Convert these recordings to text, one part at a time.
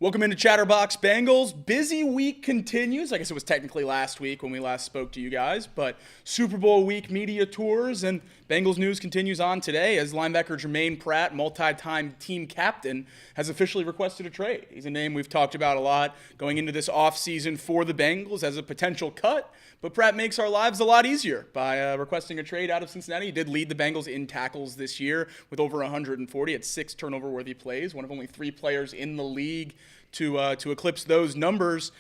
Welcome into Chatterbox Bengals. Busy week continues. I guess it was technically last week when we last spoke to you guys, but Super Bowl week media tours and Bengals news continues on today as linebacker Germaine Pratt, multi-time team captain, has officially requested a trade. He's a name we've talked about a lot going into this offseason for the Bengals as a potential cut, but Pratt makes our lives a lot easier by requesting a trade out of Cincinnati. He did lead the Bengals in tackles this year with over 140 at 6 turnover-worthy plays, one of only 3 players in the league to eclipse those numbers.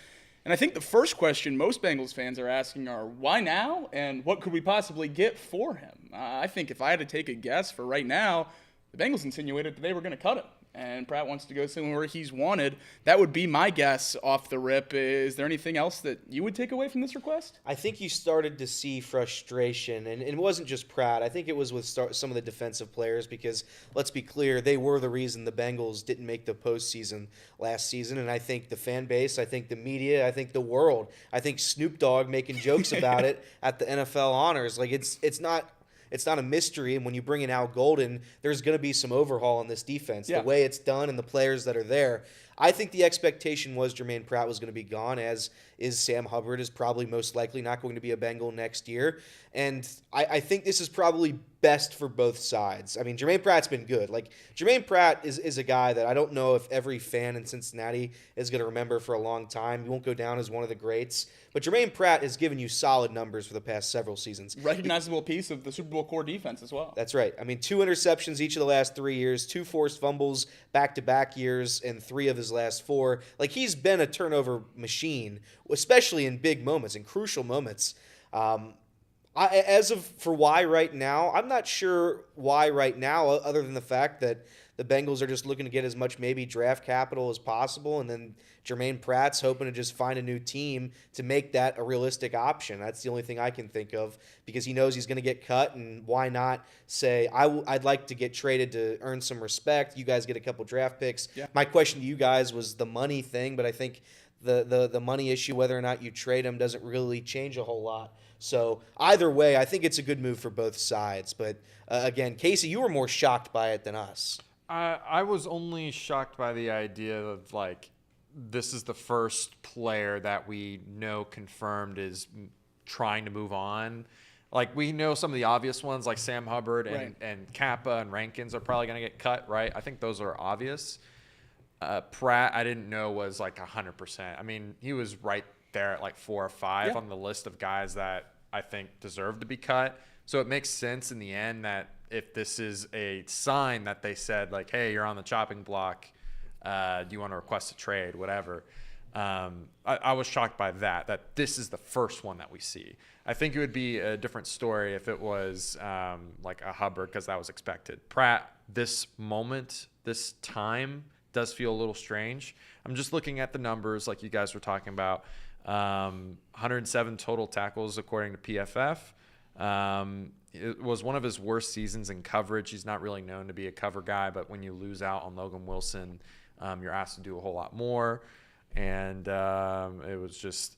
And I think the first question most Bengals fans are asking are, why now? And what could we possibly get for him? I think if I had to take a guess for right now, the Bengals insinuated that they were going to cut him. And Pratt wants to go somewhere he's wanted. That would be my guess off the rip. Is there anything else that you would take away from this request? I think you started to see frustration, and it wasn't just Pratt. I think it was with some of the defensive players because, let's be clear, they were the reason the Bengals didn't make the postseason last season. And I think the fan base, I think the media, I think the world, I think Snoop Dogg making jokes about it at the NFL honors. Like, it's not a mystery, and when you bring in Al Golden, there's going to be some overhaul in this defense. Yeah. The way it's done and the players that are there. I think the expectation was Germaine Pratt was going to be gone, as is Sam Hubbard is probably most likely not going to be a Bengal next year. And I think this is probably best for both sides. I mean, Germaine Pratt's been good. Like, Germaine Pratt is a guy that I don't know if every fan in Cincinnati is going to remember for a long time. He won't go down as one of the greats. But Germaine Pratt has given you solid numbers for the past several seasons. Recognizable piece of the Super Bowl core defense as well. That's right. I mean, 2 interceptions each of the last 3 years, 2 forced fumbles back-to-back years, and 3 of his last 4. Like, he's been a turnover machine, especially in big moments, in crucial moments. For why right now, I'm not sure why right now, other than the fact that the Bengals are just looking to get as much maybe draft capital as possible, and then Germaine Pratt's hoping to just find a new team to make that a realistic option. That's the only thing I can think of, because he knows he's going to get cut, and why not say, I'd like to get traded to earn some respect. You guys get a couple draft picks. Yeah. My question to you guys was the money thing, but I think the money issue, whether or not you trade him, doesn't really change a whole lot. So either way, I think it's a good move for both sides. But again, Casey, you were more shocked by it than us. I was only shocked by the idea of, like, this is the first player that we know confirmed is trying to move on. Like, we know some of the obvious ones, like Sam Hubbard and Kappa and Rankins are probably going to get cut, right? I think those are obvious. Pratt, I didn't know was like 100%. I mean, he was right there at like 4 or 5 on the list of guys that I think deserve to be cut. So it makes sense in the end that if this is a sign that they said, like, hey, you're on the chopping block, do you want to request a trade, whatever. I was shocked by that this is the first one that we see. I think it would be a different story if it was like a Hubbard, because that was expected. Pratt, this moment, this time, does feel a little strange. I'm just looking at the numbers like you guys were talking about. 107 total tackles according to PFF. It was one of his worst seasons in coverage. He's not really known to be a cover guy, but when you lose out on Logan Wilson, you're asked to do a whole lot more. And it was just,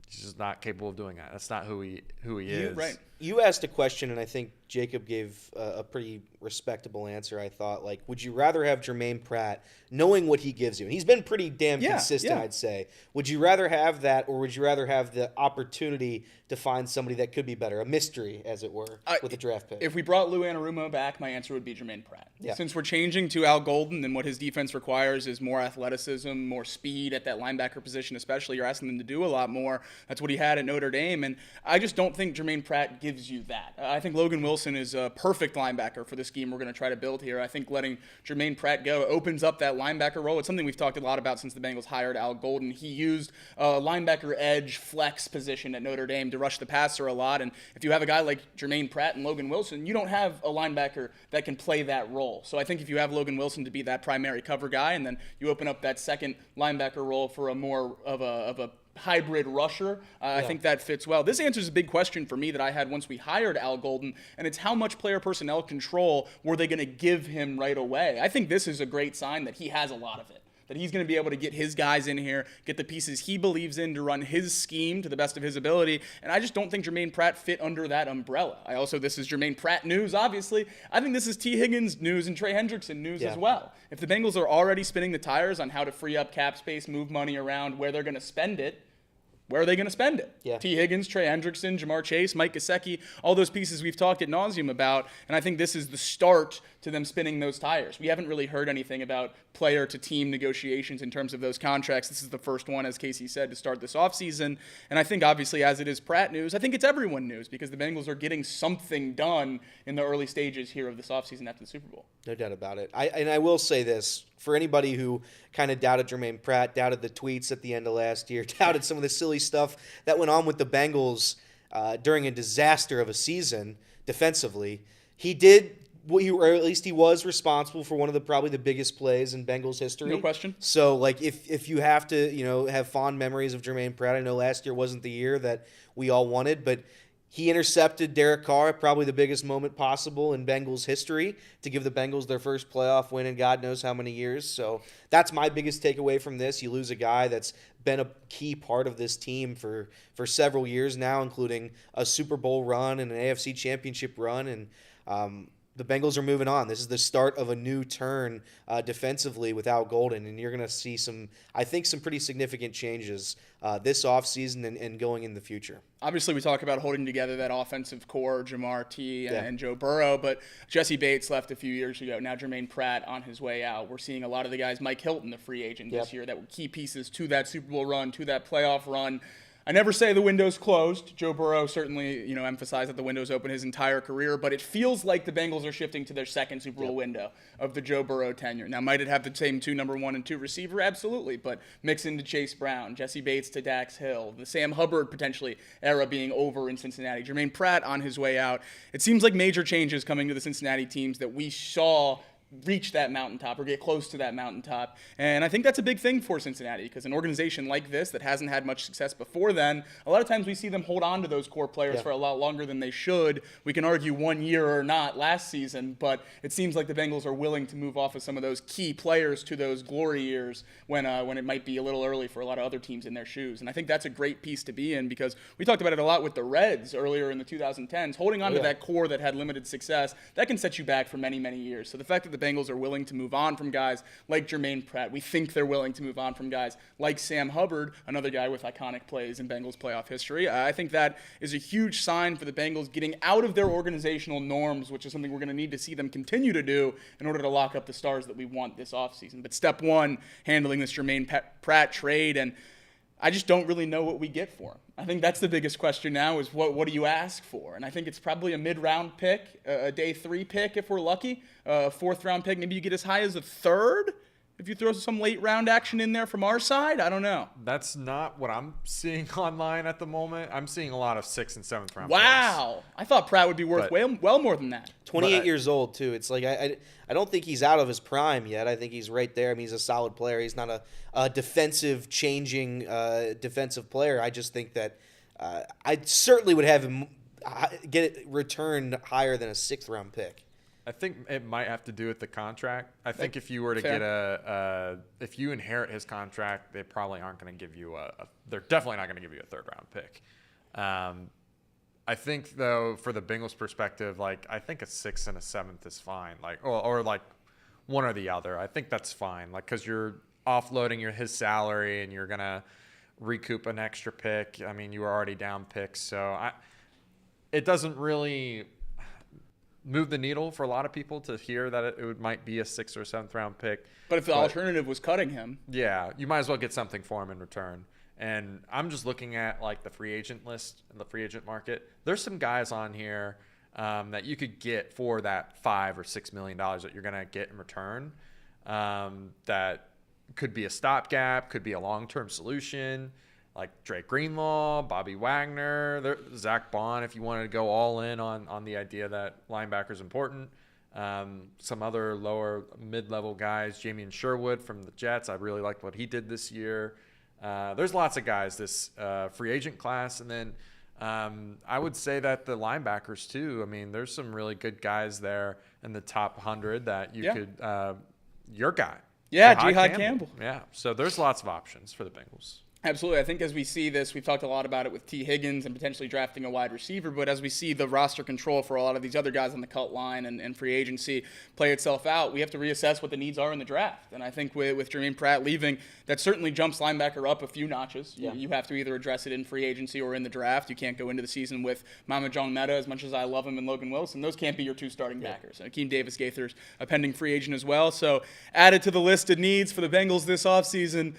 he's just not capable of doing that. That's not who he is. Right. You asked a question, and I think Jacob gave a pretty respectable answer, I thought. Like, would you rather have Germaine Pratt, knowing what he gives you? And he's been pretty damn consistent, I'd say. Would you rather have that, or would you rather have the opportunity to find somebody that could be better, a mystery, as it were, with a draft pick? If we brought Lou Anarumo back, my answer would be Germaine Pratt. Yeah. Since we're changing to Al Golden, and what his defense requires is more athleticism, more speed at that linebacker position especially. You're asking them to do a lot more. That's what he had at Notre Dame. And I just don't think Germaine Pratt gives you that. I think Logan Wilson is a perfect linebacker for the scheme we're going to try to build here. I think letting Germaine Pratt go opens up that linebacker role. It's something we've talked a lot about since the Bengals hired Al Golden. He used a linebacker edge flex position at Notre Dame to rush the passer a lot. And if you have a guy like Germaine Pratt and Logan Wilson, you don't have a linebacker that can play that role. So I think if you have Logan Wilson to be that primary cover guy, and then you open up that second linebacker role for a more of a hybrid rusher, I think that fits well. This answers a big question for me that I had once we hired Al Golden, and it's how much player personnel control were they going to give him right away. I think this is a great sign that he has a lot of it. that he's going to be able to get his guys in here, get the pieces he believes in to run his scheme to the best of his ability. And I just don't think Germaine Pratt fit under that umbrella. This is Germaine Pratt news, obviously. I think this is T. Higgins news and Trey Hendrickson news as well. If the Bengals are already spinning the tires on how to free up cap space, move money around, where they're going to spend it, where are they going to spend it? Yeah. T. Higgins, Trey Hendrickson, Jamar Chase, Mike Gesicki, all those pieces we've talked ad nauseum about, and I think this is the start to them spinning those tires. We haven't really heard anything about player-to-team negotiations in terms of those contracts. This is the first one, as Casey said, to start this offseason, and I think, obviously, as it is Pratt news, I think it's everyone news because the Bengals are getting something done in the early stages here of this offseason after the Super Bowl. No doubt about it. I will say this, for anybody who kind of doubted Germaine Pratt, doubted the tweets at the end of last year, doubted some of the silly stuff that went on with the Bengals during a disaster of a season defensively, he did, or at least he was responsible for one of probably the biggest plays in Bengals history. No question. So, like, if you have to, have fond memories of Germaine Pratt, I know last year wasn't the year that we all wanted, but he intercepted Derek Carr, probably the biggest moment possible in Bengals history, to give the Bengals their first playoff win in God knows how many years. So that's my biggest takeaway from this. You lose a guy that's been a key part of this team for several years now, including a Super Bowl run and an AFC Championship run, and the Bengals are moving on. This is the start of a new turn defensively without Golden, and you're going to see some pretty significant changes this offseason and going in the future. Obviously, we talk about holding together that offensive core, Jamar T. and Joe Burrow, but Jesse Bates left a few years ago. Now Germaine Pratt on his way out. We're seeing a lot of the guys, Mike Hilton, the free agent this year, that were key pieces to that Super Bowl run, to that playoff run. I never say the window's closed. Joe Burrow certainly, emphasized that the window's open his entire career, but it feels like the Bengals are shifting to their second Super Bowl window of the Joe Burrow tenure. Now, might it have the same two number 1 and 2 receiver? Absolutely, but mix into Chase Brown, Jesse Bates to Dax Hill, the Sam Hubbard potentially era being over in Cincinnati, Germaine Pratt on his way out. It seems like major changes coming to the Cincinnati teams that we saw reach that mountaintop or get close to that mountaintop. And I think that's a big thing for Cincinnati because an organization like this that hasn't had much success before then, a lot of times we see them hold on to those core players for a lot longer than they should. We can argue 1 year or not last season, but it seems like the Bengals are willing to move off of some of those key players to those glory years when it might be a little early for a lot of other teams in their shoes. And I think that's a great piece to be in because we talked about it a lot with the Reds earlier in the 2010s. Holding on to that core that had limited success, that can set you back for many, many years. So the fact that the Bengals are willing to move on from guys like Germaine Pratt. We think they're willing to move on from guys like Sam Hubbard, another guy with iconic plays in Bengals playoff history. I think that is a huge sign for the Bengals getting out of their organizational norms, which is something we're going to need to see them continue to do in order to lock up the stars that we want this offseason. But step one, handling this Germaine Pratt trade, and I just don't really know what we get for him. I think that's the biggest question now is what do you ask for? And I think it's probably a mid-round pick, a day 3 pick if we're lucky, a 4th-round pick. Maybe you get as high as a 3rd if you throw some late-round action in there from our side. I don't know. That's not what I'm seeing online at the moment. I'm seeing a lot of 6th and 7th round Wow. picks. I thought Pratt would be worth well more than that. 28 years old, too. It's like I don't think he's out of his prime yet. I think he's right there. I mean, he's a solid player. He's not a defensive-changing defensive player. I just think that I certainly would have him get it returned higher than a 6th-round pick. I think it might have to do with the contract. I think if you were to get if you inherit his contract, they probably aren't going to give you they're definitely not going to give you a 3rd-round pick. I think though, for the Bengals perspective, like I think a 6th and a 7th is fine. Like or like one or the other. I think that's fine. Like because you're offloading his salary and you're gonna recoup an extra pick. I mean, you were already down picks, so it doesn't really move the needle for a lot of people to hear that it might be a 6th or 7th round pick. But if the alternative was cutting him, yeah, you might as well get something for him in return. And I'm just looking at like the free agent list and the free agent market. There's some guys on here that you could get for that $5 or $6 million that you're gonna get in return. That could be a stopgap, could be a long-term solution, like Drake Greenlaw, Bobby Wagner, Zach Bond, if you wanted to go all in on the idea that linebacker is important. Some other lower mid-level guys, Jamie Sherwood from the Jets. I really liked what he did this year. There's lots of guys this free agent class. And then I would say that the linebackers too. I mean, there's some really good guys there in the top 100 that you could your guy. Yeah, Jihad Jihad Campbell. Yeah, so there's lots of options for the Bengals. Absolutely. I think as we see this, we've talked a lot about it with T. Higgins and potentially drafting a wide receiver, but as we see the roster control for a lot of these other guys on the cut line and free agency play itself out, we have to reassess what the needs are in the draft. And I think with Germaine Pratt leaving, that certainly jumps linebacker up a few notches. Yeah. You have to either address it in free agency or in the draft. You can't go into the season with Mama John Meta, as much as I love him, and Logan Wilson. Those can't be your two starting backers. And Akeem Davis-Gaither's a pending free agent as well. So added to the list of needs for the Bengals this offseason,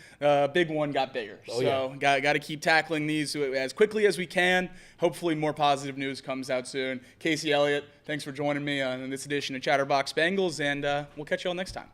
big one got bigger. Got to keep tackling these as quickly as we can. Hopefully more positive news comes out soon. Casey Elliott, thanks for joining me on this edition of Chatterbox Bengals, and we'll catch you all next time.